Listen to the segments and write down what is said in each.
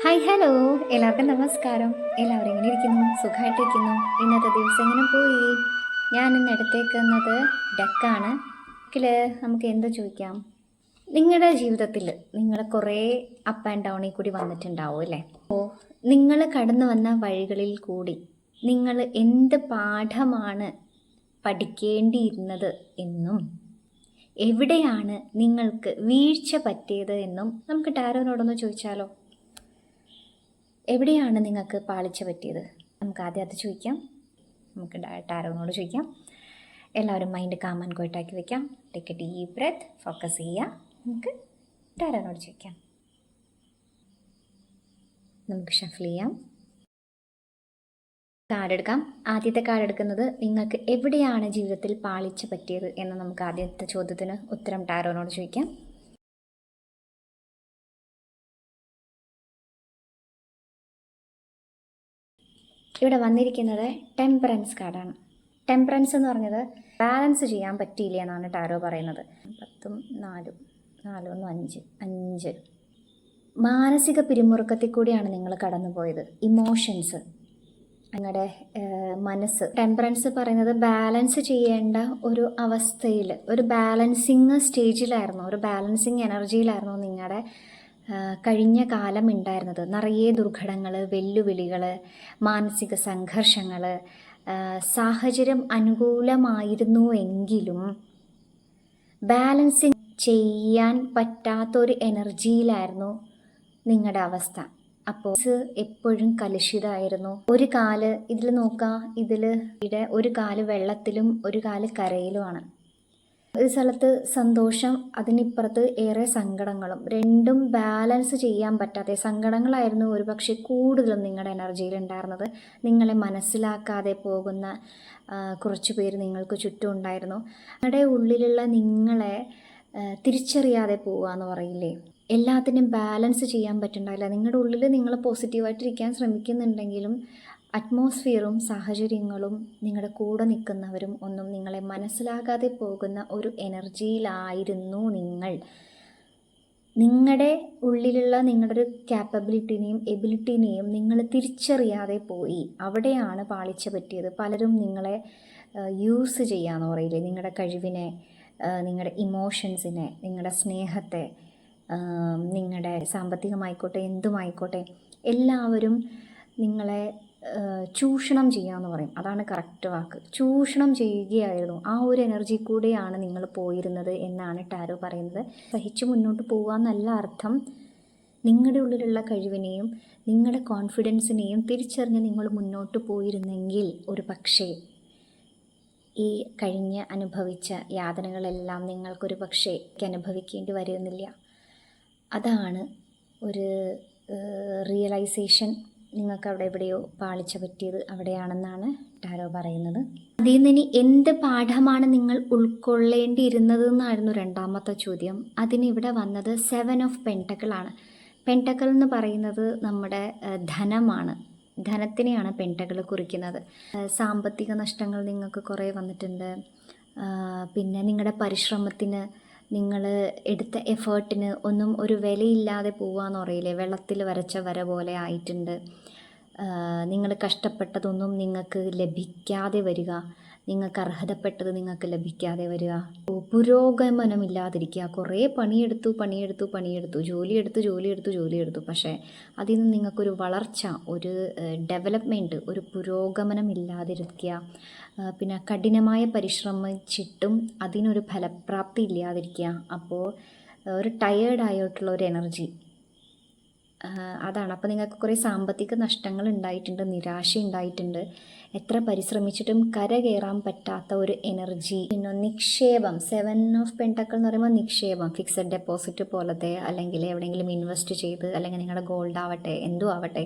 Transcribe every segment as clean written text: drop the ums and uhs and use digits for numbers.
Hi hello, എല്ലാവർക്കും നമസ്കാരം. എല്ലാവരും എങ്ങനെ ഇരിക്കുന്നു? സുഖമായിട്ടിരിക്കുന്നു? ഇന്നത്തെ ദിവസം എങ്ങനെ പോയി? ഞാൻ ഇന്ന് എടുത്തേക്കുന്നത് ഡക്കാണ്. ഡക്കിൽ നമുക്ക് എന്ത് ചോദിക്കാം? നിങ്ങളുടെ ജീവിതത്തിൽ നിങ്ങൾ കുറേ അപ്പ് ആൻഡ് ഡൗണിൽ കൂടി വന്നിട്ടുണ്ടാവും അല്ലേ? അപ്പോൾ നിങ്ങൾ കടന്നു വന്ന വഴികളിൽ കൂടി നിങ്ങൾ എന്ത് പാഠമാണ് പഠിക്കേണ്ടിയിരുന്നത് എന്നും എവിടെയാണ് നിങ്ങൾക്ക് വീഴ്ച പറ്റിയത് എന്നും നമുക്ക് ടാരോനോടൊന്ന് ചോദിച്ചാലോ? എവിടെയാണ് നിങ്ങൾക്ക് പാളിച്ച പറ്റിയത്? നമുക്ക് ആദ്യം അത് ചോദിക്കാം. നമുക്ക് ടാരോനോട് ചോദിക്കാം. എല്ലാവരും മൈൻഡ് കാം ആൻഡ് ക്വയറ്റാക്കി വെക്കാം. Take a deep breath, focus ചെയ്യുക. നമുക്ക് ടാരോനോട് ചോദിക്കാം. നമുക്ക് ഷഫിൾ ചെയ്യാം. കാർഡ് എടുക്കാം. ആദ്യത്തെ കാർഡ് എടുക്കുന്നത് നിങ്ങൾക്ക് എവിടെയാണ് ജീവിതത്തിൽ പാളിച്ച പറ്റിയത് എന്ന് നമുക്ക് ആദ്യത്തെ ചോദ്യത്തിന് ഉത്തരം ടാരോനോട് ചോദിക്കാം. ഇവിടെ വന്നിരിക്കുന്നത് ടെമ്പറൻസ് കാർഡാണ്. ടെമ്പറൻസ് എന്ന് പറഞ്ഞത് ബാലൻസ് ചെയ്യാൻ പറ്റിയില്ല എന്നാണ് ടാരോ പറയുന്നത്. 10 4 4 1 5 മാനസിക പിരിമുറുക്കത്തിൽ കൂടിയാണ് നിങ്ങൾ കടന്നുപോയത്. ഇമോഷൻസ്, നിങ്ങളുടെ മനസ്സ്. ടെമ്പറൻസ് പറയുന്നത് ബാലൻസ് ചെയ്യേണ്ട ഒരു അവസ്ഥയിൽ, ഒരു ബാലൻസിങ് സ്റ്റേജിലായിരുന്നു, ഒരു ബാലൻസിങ് എനർജിയിലായിരുന്നു നിങ്ങളുടെ കഴിഞ്ഞ കാലം ഉണ്ടായിരുന്നത്. നിറയെ ദുർഘടങ്ങൾ, വെല്ലുവിളികൾ, മാനസിക സംഘർഷങ്ങൾ. സാഹചര്യം അനുകൂലമായിരുന്നുവെങ്കിലും ബാലൻസിങ് ചെയ്യാൻ പറ്റാത്തൊരു എനർജിയിലായിരുന്നു നിങ്ങളുടെ അവസ്ഥ. അപ്പോൾ എപ്പോഴും കലുഷിതമായിരുന്നു. ഒരു കാല് ഇതിൽ നോക്കാം, ഇവിടെ ഒരു കാല് വെള്ളത്തിലും ഒരു കാല് കരയിലുമാണ്. ഒരു സ്ഥലത്ത് സന്തോഷം, അതിനിപ്പുറത്ത് ഏറെ സങ്കടങ്ങളും. രണ്ടും ബാലൻസ് ചെയ്യാൻ പറ്റാത്ത സങ്കടങ്ങളായിരുന്നു ഒരുപക്ഷെ കൂടുതലും നിങ്ങളുടെ എനർജിയിൽ ഉണ്ടായിരുന്നത്. നിങ്ങളെ മനസ്സിലാക്കാതെ പോകുന്ന കുറച്ച് പേര് നിങ്ങൾക്ക് ചുറ്റും ഉണ്ടായിരുന്നു. നിങ്ങളുടെ ഉള്ളിലുള്ള നിങ്ങളെ തിരിച്ചറിയാതെ പോവുക എന്ന് പറയില്ലേ, എല്ലാത്തിനും ബാലൻസ് ചെയ്യാൻ പറ്റുന്നുണ്ടാവില്ല. നിങ്ങളുടെ ഉള്ളിൽ നിങ്ങൾ പോസിറ്റീവായിട്ടിരിക്കാൻ ശ്രമിക്കുന്നുണ്ടെങ്കിലും അറ്റ്മോസ്ഫിയറും സാഹചര്യങ്ങളും നിങ്ങളുടെ കൂടെ നിൽക്കുന്നവരും ഒന്നും നിങ്ങളെ മനസ്സിലാകാതെ പോകുന്ന ഒരു എനർജിയിലായിരുന്നു നിങ്ങൾ. നിങ്ങളുടെ ഉള്ളിലുള്ള നിങ്ങളുടെ ഒരു ക്യാപ്പബിലിറ്റിനെയും എബിലിറ്റിനെയും നിങ്ങൾ തിരിച്ചറിയാതെ പോയി. അവിടെയാണ് പാളിച്ച പറ്റിയത്. പലരും നിങ്ങളെ യൂസ് ചെയ്യാന്ന് പറയില്ലേ, നിങ്ങളുടെ കഴിവിനെ, നിങ്ങളുടെ ഇമോഷൻസിനെ, നിങ്ങളുടെ സ്നേഹത്തെ, നിങ്ങളുടെ സാമ്പത്തികമായിക്കോട്ടെ എന്തുമായിക്കോട്ടെ, എല്ലാവരും നിങ്ങളെ ചൂഷണം ചെയ്യാമെന്ന് പറയും. അതാണ് കറക്റ്റ് വാക്ക്. ചൂഷണം ചെയ്യുകയായിരുന്നു. ആ ഒരു എനർജി കൂടെയാണ് നിങ്ങൾ പോയിരുന്നത് എന്നാണ് ടാരോ പറയുന്നത്. സഹിച്ച് മുന്നോട്ട് പോകുക എന്നല്ല അർത്ഥം. നിങ്ങളുടെ ഉള്ളിലുള്ള കഴിവിനെയും നിങ്ങളുടെ കോൺഫിഡൻസിനെയും തിരിച്ചറിഞ്ഞ് നിങ്ങൾ മുന്നോട്ട് പോയിരുന്നെങ്കിൽ ഒരു പക്ഷേ ഈ കഴിഞ്ഞ് അനുഭവിച്ച യാതനകളെല്ലാം നിങ്ങൾക്കൊരു പക്ഷേ അനുഭവിക്കേണ്ടി വരുന്നില്ല. അതാണ് ഒരു റിയലൈസേഷൻ. നിങ്ങൾക്ക് അവിടെ എവിടെയോ പാളിച്ച പറ്റിയത് അവിടെയാണെന്നാണ് ടാരോ പറയുന്നത്. അതിൽ നിന്ന് ഇനി എന്ത് പാഠമാണ് നിങ്ങൾ ഉൾക്കൊള്ളേണ്ടിയിരുന്നത് എന്നായിരുന്നു രണ്ടാമത്തെ ചോദ്യം. അതിനിവിടെ വന്നത് 7 ഓഫ് പെൻറ്റക്കിളാണ്. പെൻറ്റക്കിൾ എന്ന് പറയുന്നത് നമ്മുടെ ധനമാണ്. ധനത്തിനെയാണ് പെൻറ്റക്കിൾ കുറിക്കുന്നത്. സാമ്പത്തിക നഷ്ടങ്ങൾ നിങ്ങൾക്ക് കുറേ വന്നിട്ടുണ്ട്. പിന്നെ നിങ്ങളുടെ പരിശ്രമത്തിന്, നിങ്ങൾ എടുത്ത എഫേർട്ടിന് ഒന്നും ഒരു വിലയില്ലാതെ പോവാന്ന് പറയില്ലേ, വെള്ളത്തിൽ വരച്ച വര പോലെ ആയിട്ടുണ്ട്. നിങ്ങൾ കഷ്ടപ്പെട്ടതൊന്നും നിങ്ങൾക്ക് ലഭിക്കാതെ വരിക, നിങ്ങൾക്ക് അർഹതപ്പെട്ടത് നിങ്ങൾക്ക് ലഭിക്കാതെ വരിക, പുരോഗമനമില്ലാതിരിക്കുക. കുറേ പണിയെടുത്തു, ജോലിയെടുത്തു, പക്ഷേ അതിൽ നിന്ന് നിങ്ങൾക്കൊരു വളർച്ച, ഒരു ഡെവലപ്മെൻറ്റ്, ഒരു പുരോഗമനം ഇല്ലാതിരിക്കുക. പിന്നെ കഠിനമായ പരിശ്രമിച്ചിട്ടും അതിനൊരു ഫലപ്രാപ്തി ഇല്ലാതിരിക്കുക. അപ്പോൾ ഒരു ടയേർഡായിട്ടുള്ള ഒരു എനർജി, അതാണ്. അപ്പോൾ നിങ്ങൾക്ക് കുറേ സാമ്പത്തിക നഷ്ടങ്ങൾ ഉണ്ടായിട്ടുണ്ട്, നിരാശ ഉണ്ടായിട്ടുണ്ട്. എത്ര പരിശ്രമിച്ചിട്ടും കരകയറാൻ പറ്റാത്ത ഒരു എനർജി. പിന്നെ നിക്ഷേപം, 7 ഓഫ് പെൻറ്റക്കിൾ എന്ന് പറയുമ്പോൾ നിക്ഷേപം, ഫിക്സഡ് ഡെപ്പോസിറ്റ് പോലത്തെ, അല്ലെങ്കിൽ എവിടെയെങ്കിലും ഇൻവെസ്റ്റ് ചെയ്ത്, അല്ലെങ്കിൽ നിങ്ങളുടെ ഗോൾഡ് ആവട്ടെ, എന്തും ആവട്ടെ,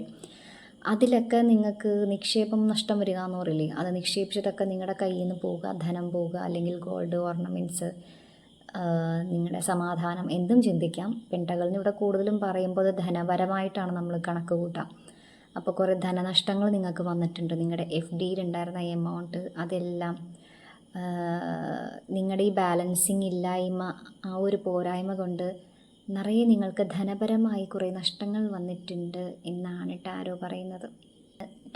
അതിലൊക്കെ നിങ്ങൾക്ക് നിക്ഷേപം നഷ്ടം വരിക എന്ന് പറയില്ലേ, അത് നിക്ഷേപിച്ചതൊക്കെ നിങ്ങളുടെ കയ്യിൽ നിന്ന് പോവുക, ധനം പോവുക, അല്ലെങ്കിൽ ഗോൾഡ് ഓർണമെൻറ്റ്സ്, നിങ്ങളുടെ സമാധാനം, എന്തും ചിന്തിക്കാം. പെൻറ്റക്കിളിന് ഇവിടെ കൂടുതലും പറയുമ്പോൾ അത് ധനപരമായിട്ടാണ് നമ്മൾ കണക്ക് കൂട്ടാം. അപ്പോൾ കുറേ ധനനഷ്ടങ്ങൾ നിങ്ങൾക്ക് വന്നിട്ടുണ്ട്. നിങ്ങളുടെ FDയിലുണ്ടായിരുന്ന എമൗണ്ട് അതെല്ലാം നിങ്ങളുടെ ഈ ബാലൻസിങ് ഇല്ലായ്മ, ആ ഒരു പോരായ്മ കൊണ്ട് നിറയെ നിങ്ങൾക്ക് ധനപരമായി കുറേ നഷ്ടങ്ങൾ വന്നിട്ടുണ്ട് എന്നാണ് ടാരോ പറയുന്നത്.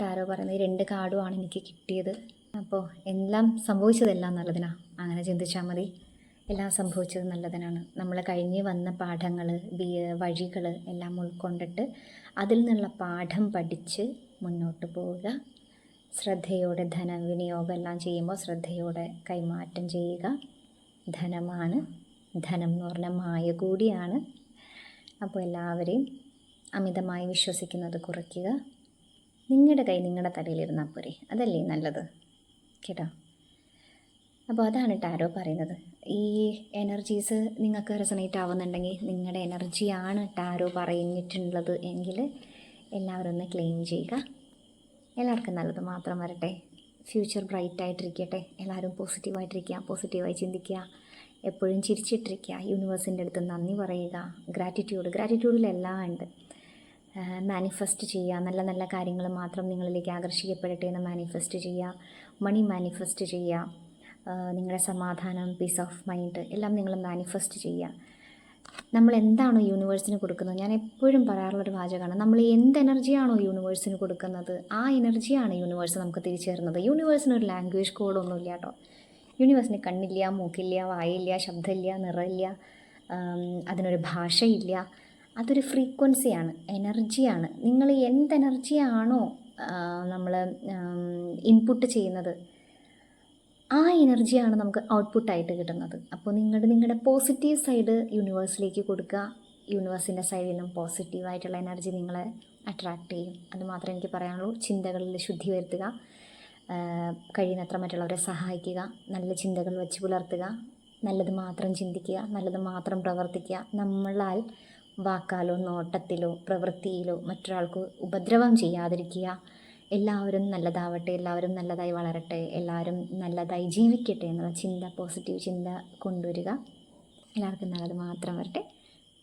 ടാരോ പറയുന്നത് 2 കാർഡുമാണ് എനിക്ക് കിട്ടിയത്. അപ്പോൾ എല്ലാം സംഭവിച്ചതെല്ലാം നല്ലതിനാണ്, അങ്ങനെ ചിന്തിച്ചാൽ മതി. എല്ലാം സംഭവിച്ചത് നല്ലതിനാണ്. നമ്മൾ കഴിഞ്ഞ് വന്ന പാഠങ്ങൾ, വഴികൾ എല്ലാം ഉൾക്കൊണ്ടിട്ട് അതിൽ നിന്നുള്ള പാഠം പഠിച്ച് മുന്നോട്ട് പോവുക. ശ്രദ്ധയോടെ ധനവിനിയോഗം എല്ലാം ചെയ്യുമ്പോൾ ശ്രദ്ധയോടെ കൈമാറ്റം ചെയ്യുക. ധനമാണ്, ധനം എന്ന് പറഞ്ഞാൽ മായ കൂടിയാണ്. അപ്പോൾ എല്ലാവരെയും അമിതമായി വിശ്വസിക്കുന്നത് കുറയ്ക്കുക. നിങ്ങളുടെ കൈ നിങ്ങളുടെ തലയിലിരുന്നാൽ പോരെ, അതല്ലേ നല്ലത് കേട്ടോ. അപ്പോൾ അതാണ് ടാരോ പറയുന്നത്. ഈ എനർജീസ് നിങ്ങൾക്ക് റെസണേറ്റ് ആവുന്നുണ്ടെങ്കിൽ, നിങ്ങളുടെ എനർജിയാണ് ടാരോ പറഞ്ഞിട്ടുള്ളത് എങ്കിൽ എല്ലാവരും ഒന്ന് ക്ലെയിം ചെയ്യുക. എല്ലാവർക്കും നല്ലത് മാത്രം വരട്ടെ. ഫ്യൂച്ചർ ബ്രൈറ്റായിട്ടിരിക്കട്ടെ. എല്ലാവരും പോസിറ്റീവായിട്ടിരിക്കുക, പോസിറ്റീവായി ചിന്തിക്കുക, എപ്പോഴും ചിരിച്ചിട്ടിരിക്കുക. യൂണിവേഴ്സിൻ്റെ അടുത്ത് നന്ദി പറയുക. ഗ്രാറ്റിറ്റ്യൂഡിലെല്ലാം ഉണ്ട്. മാനിഫെസ്റ്റ് ചെയ്യുക. നല്ല നല്ല കാര്യങ്ങൾ മാത്രം നിങ്ങളിലേക്ക് ആകർഷിക്കപ്പെടട്ടെ എന്ന് മാനിഫെസ്റ്റ് ചെയ്യുക. മണി മാനിഫെസ്റ്റ് ചെയ്യുക. നിങ്ങളുടെ സമാധാനം, പീസ് ഓഫ് മൈൻഡ് എല്ലാം നിങ്ങൾ മാനിഫെസ്റ്റ് ചെയ്യുക. നമ്മൾ എന്താണോ യൂണിവേഴ്സിന് കൊടുക്കുന്നത്, ഞാൻ എപ്പോഴും പറയാറുള്ളൊരു വാചകമാണ്, നമ്മൾ എന്ത് എനർജിയാണോ യൂണിവേഴ്സിന് കൊടുക്കുന്നത് ആ എനർജിയാണ് യൂണിവേഴ്സ് നമുക്ക് തിരിച്ചു തരുന്നത്. യൂണിവേഴ്സിനൊരു ലാംഗ്വേജ് കോഡൊന്നും ഇല്ല കേട്ടോ. യൂണിവേഴ്സിന് കണ്ണില്ല, മൂക്കില്ല, വായില്ല, ശബ്ദമില്ല, നിറമില്ല, അതിനൊരു ഭാഷയില്ല. അതൊരു ഫ്രീക്വൻസിയാണ്, എനർജിയാണ്. നിങ്ങൾ എന്ത് എനർജിയാണോ നമ്മൾ ഇൻപുട്ട് ചെയ്യുന്നത് ആ എനർജിയാണ് നമുക്ക് ഔട്ട്പുട്ടായിട്ട് കിട്ടുന്നത്. അപ്പോൾ നിങ്ങളുടെ പോസിറ്റീവ് സൈഡ് യൂണിവേഴ്സിലേക്ക് കൊടുക്കുക. യൂണിവേഴ്സിൻ്റെ സൈഡിൽ നിന്നും പോസിറ്റീവായിട്ടുള്ള എനർജി നിങ്ങളെ അട്രാക്റ്റ് ചെയ്യും. അതുമാത്രമേ എനിക്ക് പറയാനുള്ളൂ. ചിന്തകളിൽ ശുദ്ധി വരുത്തുക. കഴിയുന്നത്ര മറ്റുള്ളവരെ സഹായിക്കുക. നല്ല ചിന്തകൾ വെച്ച് പുലർത്തുക. നല്ലത് മാത്രം ചിന്തിക്കുക, നല്ലത് മാത്രം പ്രവർത്തിക്കുക. നമ്മളാൽ വാക്കാലോ നോട്ടത്തിലോ പ്രവൃത്തിയിലോ മറ്റൊരാൾക്ക് ഉപദ്രവം ചെയ്യാതിരിക്കുക. എല്ലാവരും നല്ലതാവട്ടെ, എല്ലാവരും നല്ലതായി വളരട്ടെ, എല്ലാവരും നല്ലതായി ജീവിക്കട്ടെ എന്നുള്ള ചിന്ത, പോസിറ്റീവ് ചിന്ത കൊണ്ടുവരിക. എല്ലാവർക്കും നല്ലത് മാത്രം വരട്ടെ.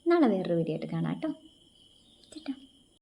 നാളെ വേറൊരു വീഡിയോ ആയിട്ട് കാണാം കേട്ടോ.